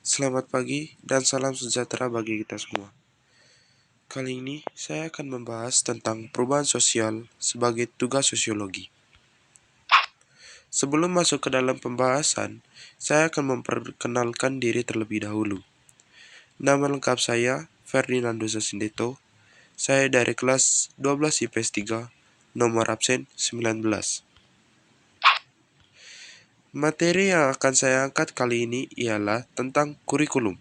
Selamat pagi dan salam sejahtera bagi kita semua. Kali ini saya akan membahas tentang perubahan sosial sebagai tugas sosiologi. Sebelum masuk ke dalam pembahasan, saya akan memperkenalkan diri terlebih dahulu. Nama lengkap saya Ferdinando Sasindeto. Saya dari kelas 12 IPS 3, nomor absen 19. Materi yang akan saya angkat kali ini ialah tentang kurikulum.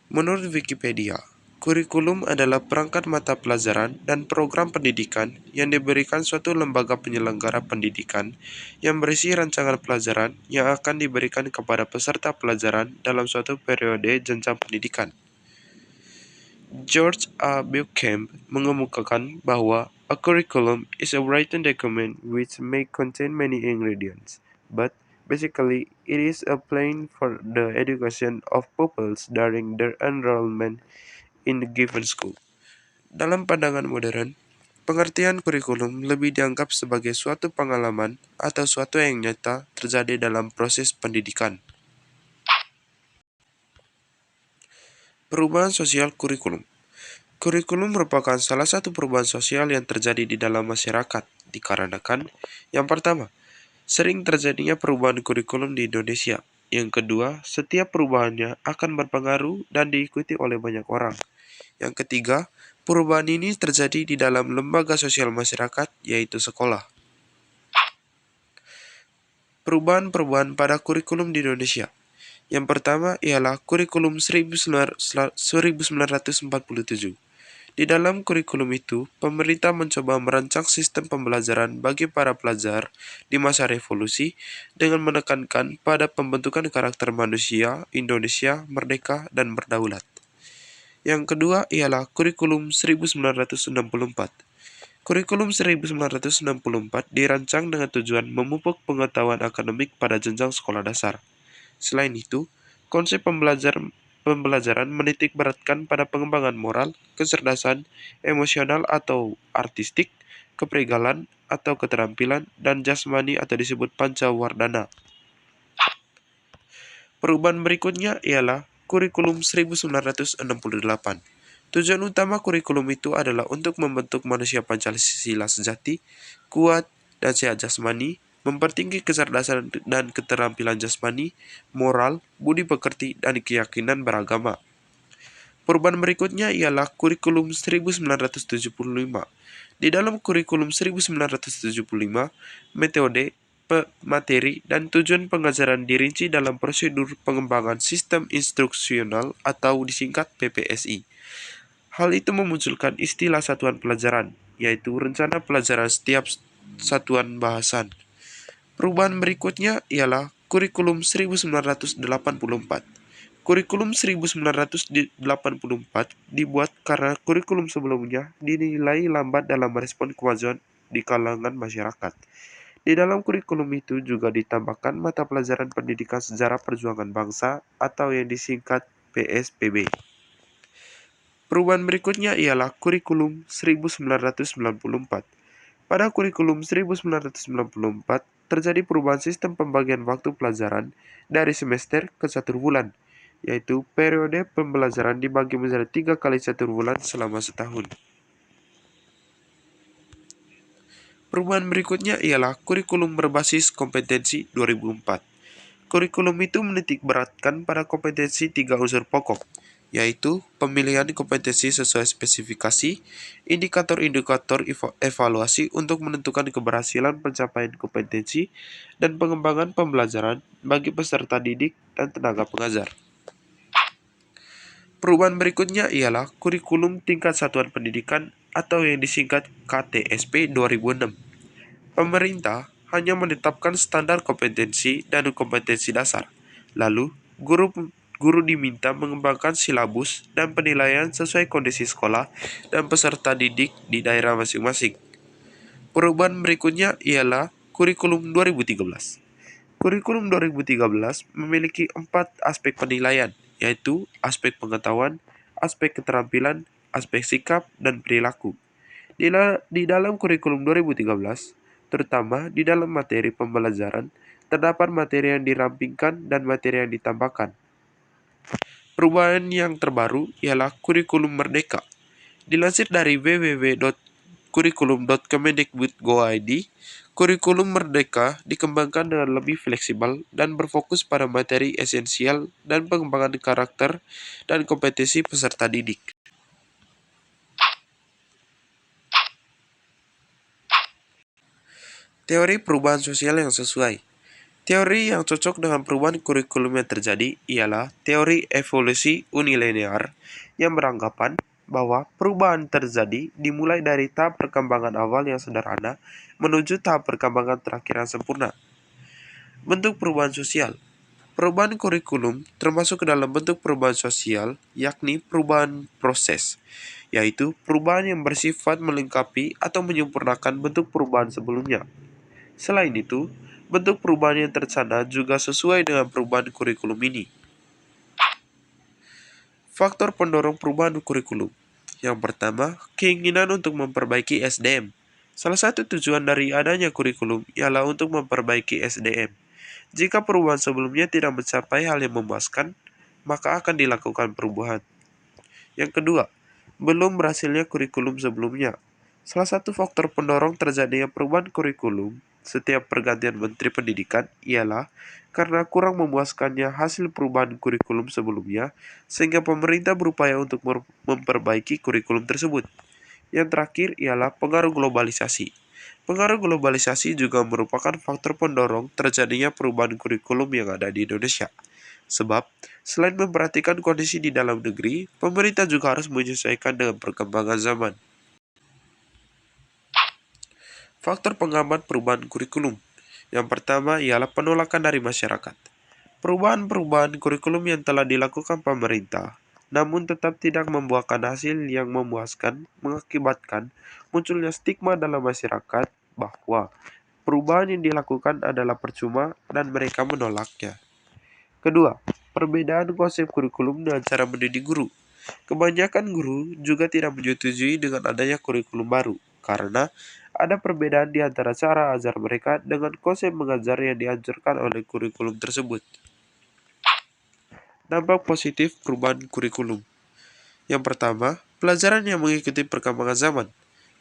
Menurut Wikipedia, kurikulum adalah perangkat mata pelajaran dan program pendidikan yang diberikan suatu lembaga penyelenggara pendidikan yang berisi rancangan pelajaran yang akan diberikan kepada peserta pelajaran dalam suatu periode jenjang pendidikan. George A. Buckham mengemukakan bahwa a curriculum is a written document which may contain many ingredients, but basically it is a plan for the education of pupils during their enrollment in a given school. Dalam pandangan modern, pengertian kurikulum lebih dianggap sebagai suatu pengalaman atau suatu yang nyata terjadi dalam proses pendidikan. Perubahan sosial kurikulum. Kurikulum merupakan salah satu perubahan sosial yang terjadi di dalam masyarakat, dikarenakan yang pertama, sering terjadinya perubahan kurikulum di Indonesia. Yang kedua, setiap perubahannya akan berpengaruh dan diikuti oleh banyak orang. Yang ketiga, perubahan ini terjadi di dalam lembaga sosial masyarakat, yaitu sekolah. Perubahan-perubahan pada kurikulum di Indonesia. Yang pertama ialah kurikulum 1947. Di dalam kurikulum itu, pemerintah mencoba merancang sistem pembelajaran bagi para pelajar di masa revolusi dengan menekankan pada pembentukan karakter manusia, Indonesia, merdeka, dan berdaulat. Yang kedua ialah kurikulum 1964. Kurikulum 1964 dirancang dengan tujuan memupuk pengetahuan akademik pada jenjang sekolah dasar. Selain itu, konsep pembelajaran menitik beratkan pada pengembangan moral, kecerdasan, emosional atau artistik, kepribadian atau keterampilan, dan jasmani atau disebut pancawardhana. Perubahan berikutnya ialah kurikulum 1968. Tujuan utama kurikulum itu adalah untuk membentuk manusia Pancasila sejati, kuat, dan sehat jasmani, mempertinggi kecerdasan dan keterampilan jasmani, moral, budi pekerti, dan keyakinan beragama. Perubahan berikutnya ialah kurikulum 1975. Di dalam kurikulum 1975, metode, materi, dan tujuan pengajaran dirinci dalam prosedur pengembangan sistem instruksional atau disingkat PPSI. Hal itu memunculkan istilah satuan pelajaran, yaitu rencana pelajaran setiap satuan bahasan. Perubahan berikutnya ialah kurikulum 1984. Kurikulum 1984 dibuat karena kurikulum sebelumnya dinilai lambat dalam merespon kemajuan di kalangan masyarakat. Di dalam kurikulum itu juga ditambahkan mata pelajaran pendidikan sejarah perjuangan bangsa atau yang disingkat PSPB. Perubahan berikutnya ialah kurikulum 1994. Pada kurikulum 1994, terjadi perubahan sistem pembagian waktu pelajaran dari semester ke catur bulan, yaitu periode pembelajaran dibagi menjadi 3 kali catur bulan selama setahun. Perubahan berikutnya ialah kurikulum berbasis kompetensi 2004. Kurikulum itu menitik beratkan pada kompetensi 3 unsur pokok, yaitu pemilihan kompetensi sesuai spesifikasi, indikator-indikator evaluasi untuk menentukan keberhasilan pencapaian kompetensi, dan pengembangan pembelajaran bagi peserta didik dan tenaga pengajar. Perubahan berikutnya ialah kurikulum tingkat satuan pendidikan atau yang disingkat KTSP 2006. Pemerintah hanya menetapkan standar kompetensi dan kompetensi dasar. Lalu, guru diminta mengembangkan silabus dan penilaian sesuai kondisi sekolah dan peserta didik di daerah masing-masing. Perubahan berikutnya ialah kurikulum 2013. Kurikulum 2013 memiliki 4 aspek penilaian, yaitu aspek pengetahuan, aspek keterampilan, aspek sikap, dan perilaku. Di dalam kurikulum 2013, terutama di dalam materi pembelajaran, terdapat materi yang dirampingkan dan materi yang ditambahkan. Perubahan yang terbaru ialah kurikulum merdeka. Dilansir dari www.kurikulum.kemendikbud.go.id, kurikulum merdeka dikembangkan dengan lebih fleksibel dan berfokus pada materi esensial dan pengembangan karakter dan kompetensi peserta didik. Teori perubahan sosial yang sesuai. Teori yang cocok dengan perubahan kurikulum yang terjadi ialah teori evolusi unilinear yang beranggapan bahwa perubahan terjadi dimulai dari tahap perkembangan awal yang sederhana menuju tahap perkembangan terakhir yang sempurna. Bentuk perubahan sosial. Perubahan kurikulum termasuk ke dalam bentuk perubahan sosial, yakni perubahan proses, yaitu perubahan yang bersifat melengkapi atau menyempurnakan bentuk perubahan sebelumnya. Selain itu, bentuk perubahan yang terencana juga sesuai dengan perubahan kurikulum ini. Faktor pendorong perubahan kurikulum. Yang pertama, keinginan untuk memperbaiki SDM. Salah satu tujuan dari adanya kurikulum ialah untuk memperbaiki SDM. Jika perubahan sebelumnya tidak mencapai hal yang memuaskan, maka akan dilakukan perubahan. Yang kedua, belum berhasilnya kurikulum sebelumnya. Salah satu faktor pendorong terjadinya perubahan kurikulum setiap pergantian Menteri Pendidikan ialah karena kurang memuaskannya hasil perubahan kurikulum sebelumnya, sehingga pemerintah berupaya untuk memperbaiki kurikulum tersebut. Yang terakhir ialah pengaruh globalisasi. Pengaruh globalisasi juga merupakan faktor pendorong terjadinya perubahan kurikulum yang ada di Indonesia. Sebab, selain memperhatikan kondisi di dalam negeri, pemerintah juga harus menyesuaikan dengan perkembangan zaman. Faktor penghambat perubahan kurikulum. Yang pertama ialah penolakan dari masyarakat. Perubahan-perubahan kurikulum yang telah dilakukan pemerintah, namun tetap tidak membuahkan hasil yang memuaskan, mengakibatkan munculnya stigma dalam masyarakat bahwa perubahan yang dilakukan adalah percuma dan mereka menolaknya. Kedua, perbedaan konsep kurikulum dan cara mendidik guru. Kebanyakan guru juga tidak menyetujui dengan adanya kurikulum baru, karena ada perbedaan di antara cara ajar mereka dengan konsep mengajar yang diajarkan oleh kurikulum tersebut. Dampak positif perubahan kurikulum. Yang pertama, pelajaran yang mengikuti perkembangan zaman.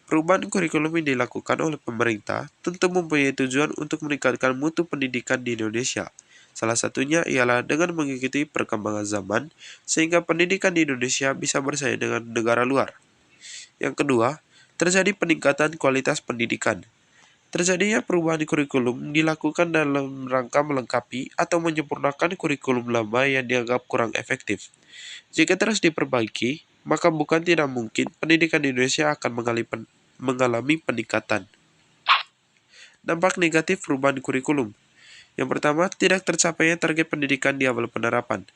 Perubahan kurikulum yang dilakukan oleh pemerintah tentu mempunyai tujuan untuk meningkatkan mutu pendidikan di Indonesia. Salah satunya ialah dengan mengikuti perkembangan zaman, sehingga pendidikan di Indonesia bisa bersaing dengan negara luar. Yang kedua, terjadi peningkatan kualitas pendidikan. Terjadinya perubahan kurikulum dilakukan dalam rangka melengkapi atau menyempurnakan kurikulum lama yang dianggap kurang efektif. Jika terus diperbaiki, maka bukan tidak mungkin pendidikan di Indonesia akan mengalami peningkatan. Dampak negatif perubahan kurikulum. Yang pertama, tidak tercapainya target pendidikan di awal penerapan.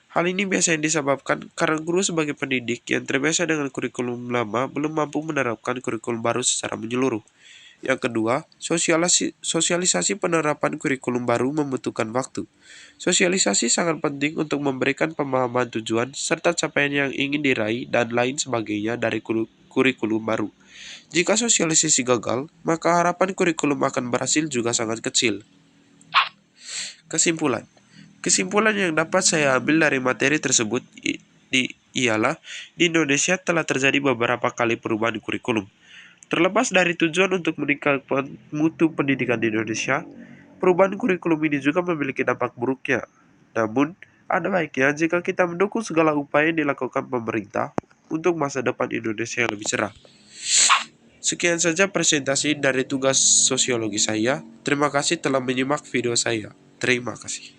Hal ini biasanya disebabkan karena guru sebagai pendidik yang terbiasa dengan kurikulum lama belum mampu menerapkan kurikulum baru secara menyeluruh. Yang kedua, sosialisasi penerapan kurikulum baru membutuhkan waktu. Sosialisasi sangat penting untuk memberikan pemahaman tujuan serta capaian yang ingin diraih dan lain sebagainya dari kurikulum baru. Jika sosialisasi gagal, maka harapan kurikulum akan berhasil juga sangat kecil. Kesimpulan. Kesimpulan yang dapat saya ambil dari materi tersebut ialah di Indonesia telah terjadi beberapa kali perubahan kurikulum. Terlepas dari tujuan untuk meningkatkan mutu pendidikan di Indonesia, perubahan kurikulum ini juga memiliki dampak buruknya. Namun, ada baiknya jika kita mendukung segala upaya yang dilakukan pemerintah untuk masa depan Indonesia yang lebih cerah. Sekian saja presentasi dari tugas sosiologi saya. Terima kasih telah menyimak video saya. Terima kasih.